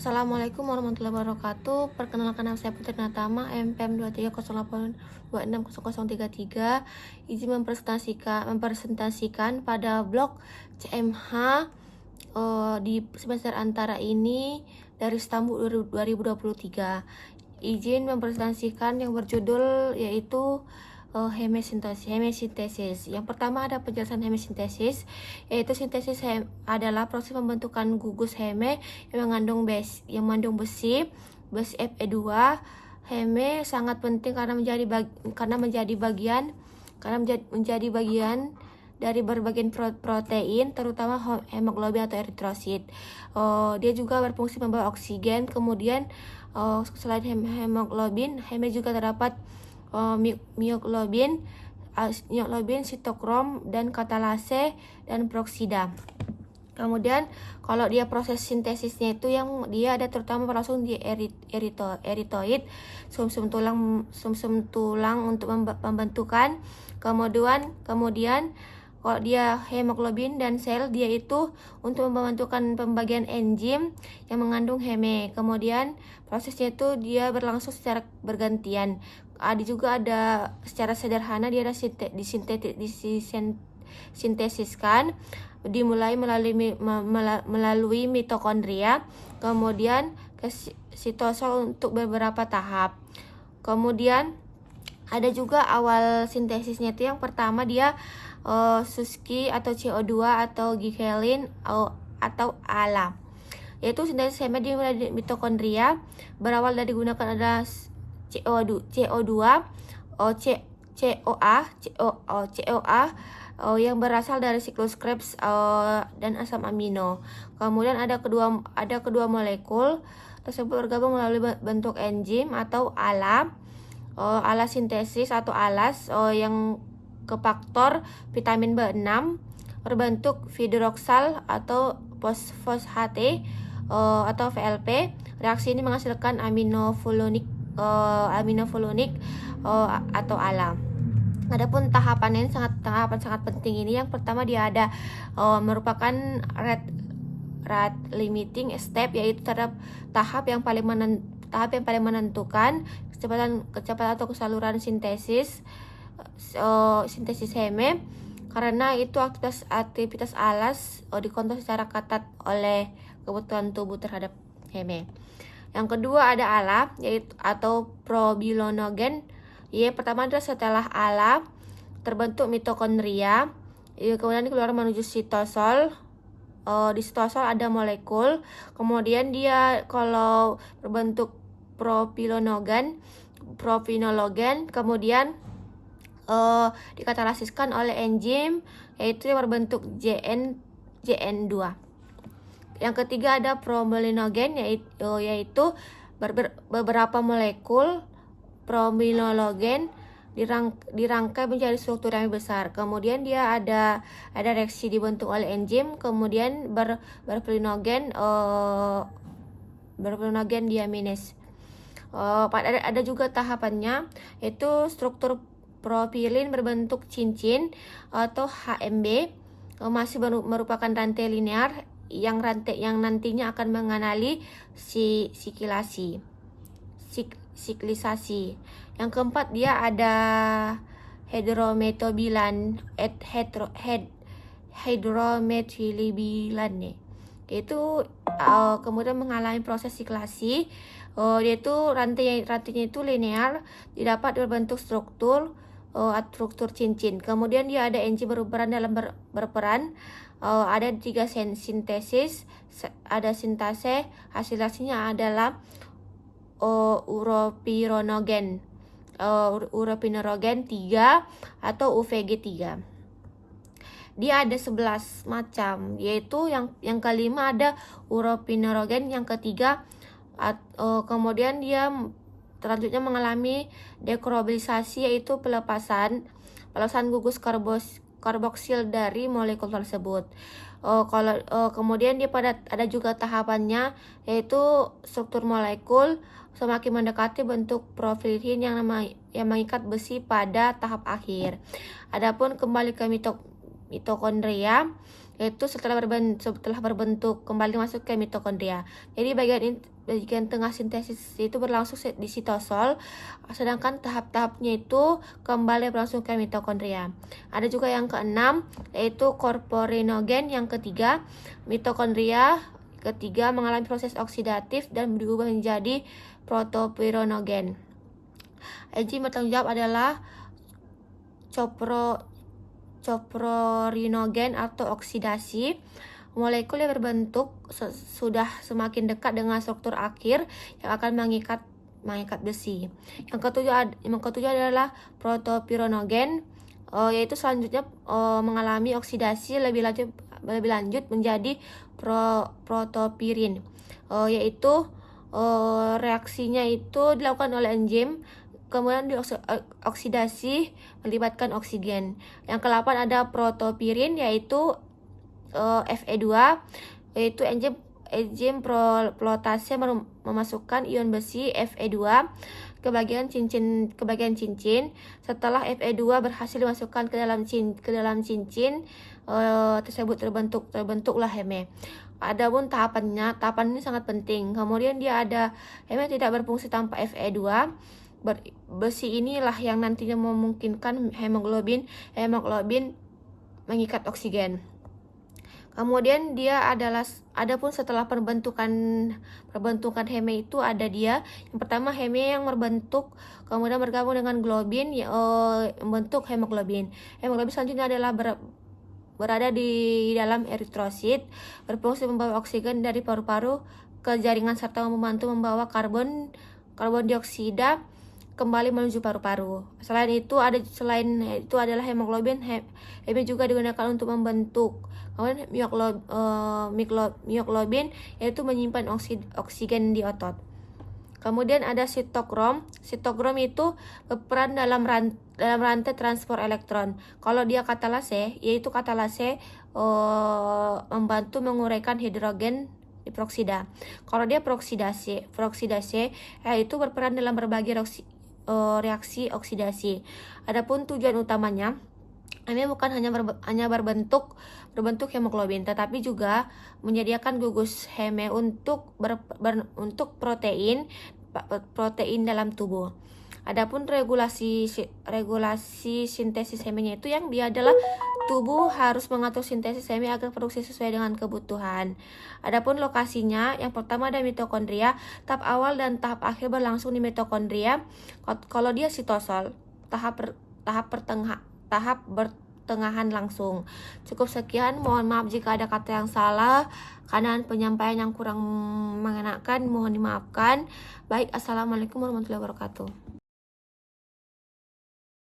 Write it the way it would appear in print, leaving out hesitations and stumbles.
Assalamualaikum warahmatullahi wabarakatuh. Perkenalkan, nama saya Putri Natama, MPM 23082600033. Izin mempresentasikan pada blog CMH di semester antara ini dari Istanbul 2023. Izin mempresentasikan yang berjudul yaitu hemosintesis. Yang pertama ada penjelasan hemosintesis, yaitu sintesis adalah proses pembentukan gugus heme yang mengandung besi Fe2. Heme sangat penting karena menjadi bagian dari berbagai protein, terutama hemoglobin atau eritrosit. Dia juga berfungsi membawa oksigen. Kemudian selain hemoglobin, heme juga terdapat mioglobin, sitokrom, dan katalase dan peroksida. Kemudian kalau dia proses sintesisnya itu yang dia ada terutama berlangsung di eritoid, sumsum tulang untuk pembentukan. Kemudian kalau dia hemoglobin dan sel, dia itu untuk pembentukan pembagian enzim yang mengandung heme. Kemudian prosesnya itu dia berlangsung secara bergantian. Juga ada secara sederhana dia ada disintesiskan, dimulai melalui mitokondria, kemudian ke sitosol untuk beberapa tahap. Kemudian ada juga awal sintesisnya itu yang pertama dia Suski atau CO2 atau Gikelin atau ALA, yaitu sintesis heme dimulai di mitokondria, berawal dari digunakan ada CO2, COA yang berasal dari siklus Krebs dan asam amino. Kemudian ada kedua molekul tersebut bergabung melalui bentuk enzim atau ALA sintesis atau ALAS yang ke faktor vitamin B6 berbentuk hidroksal atau fosfate atau VLP. Reaksi ini menghasilkan aminofulunik atau ALA. Adapun tahapan sangat penting ini, yang pertama dia ada merupakan rate limiting step, yaitu tahap yang paling menentukan kecepatan atau kesaluran sintesis heme, karena itu aktivitas ALAS dikontrol secara ketat oleh kebutuhan tubuh terhadap heme. Yang kedua ada ALA, yaitu atau probilinogen. Pertama adalah setelah ALA terbentuk mitokondria, kemudian keluar menuju sitosol. Di sitosol ada molekul, kemudian dia kalau berbentuk propinologen, kemudian dikatalasiskan oleh enzim, yaitu yang berbentuk JN2. Yang ketiga ada probilinogen, yaitu beberapa molekul probilinogen dirangkai menjadi struktur yang besar. Kemudian dia ada reaksi dibentuk oleh enzim, kemudian berpilinogen diaminase. Ada juga tahapannya, yaitu struktur propilin berbentuk cincin atau HMB, masih merupakan rantai linear yang nantinya akan mengenali siklisasi. Yang keempat dia ada hydromethylibilan, yaitu kemudian mengalami proses siklasi, yaitu rantainya itu linear, didapat berbentuk struktur cincin. Kemudian dia ada enzim berperan, ada 3 sintesis, ada sintase, hasilnya adalah uropirinogen 3 atau UVG3. Dia ada 11 macam, yaitu yang kelima ada uropirinogen, yang ketiga kemudian dia selanjutnya mengalami dekarbokisasi, yaitu pelepasan gugus karboksil dari molekul tersebut. Kemudian dia ada juga tahapannya, yaitu struktur molekul semakin mendekati bentuk profilin yang mengikat besi pada tahap akhir. Adapun kembali ke mitokondria, yaitu setelah berbentuk kembali masuk ke mitokondria. Jadi bagian tengah sintesis itu berlangsung di sitosol, sedangkan tahap-tahapnya itu kembali berlangsung ke mitokondria. Ada juga yang keenam, yaitu korporinogen. Yang ketiga, mitokondria ketiga mengalami proses oksidatif dan berubah menjadi protopirinogen. Enzim bertanggung jawab adalah coprorinogen atau oksidasi. Molekul yang berbentuk sudah semakin dekat dengan struktur akhir yang akan mengikat besi. Yang ketujuh adalah protopirinogen, yaitu selanjutnya mengalami oksidasi lebih lanjut menjadi protopirin, yaitu reaksinya itu dilakukan oleh enzim, kemudian dioksidasi melibatkan oksigen. Yang ke-8 ada protopirin, yaitu Fe2, yaitu enzim protase memasukkan ion besi Fe2 ke bagian cincin. Setelah Fe2 berhasil dimasukkan ke dalam cincin tersebut, terbentuklah heme. Adapun tahapan ini sangat penting. Kemudian dia ada heme tidak berfungsi tanpa Fe2. Besi inilah yang nantinya memungkinkan hemoglobin mengikat oksigen. Kemudian dia adapun setelah perbentukan heme itu ada dia. Yang pertama, heme yang berbentuk kemudian bergabung dengan globin membentuk hemoglobin. Hemoglobin selanjutnya adalah berada di dalam eritrosit, berfungsi membawa oksigen dari paru-paru ke jaringan serta membantu membawa karbon dioksida kembali menuju paru-paru. Selain itu adalah hemoglobin. Heme juga digunakan untuk membentuk mioglobin, yaitu menyimpan oksigen di otot. Kemudian ada sitokrom. Sitokrom itu berperan dalam rantai transport elektron. Kalau dia katalase, yaitu katalase membantu menguraikan hidrogen di peroksida. Kalau dia proksidase, yaitu berperan dalam berbagai reaksi oksidasi. Adapun tujuan utamanya, ini bukan hanya berbentuk hemoglobin, tetapi juga menyediakan gugus heme untuk protein dalam tubuh. Adapun regulasi sintesis hemenya itu yang dia adalah tubuh harus mengatur sintesis heme agar produksi sesuai dengan kebutuhan. Adapun lokasinya, yang pertama ada mitokondria. Tahap awal dan tahap akhir berlangsung di mitokondria. Kalau dia sitosol, tahap pertengahan langsung. Cukup sekian, mohon maaf jika ada kata yang salah, karena penyampaian yang kurang mengenakan, mohon dimaafkan. Baik, assalamualaikum warahmatullahi wabarakatuh.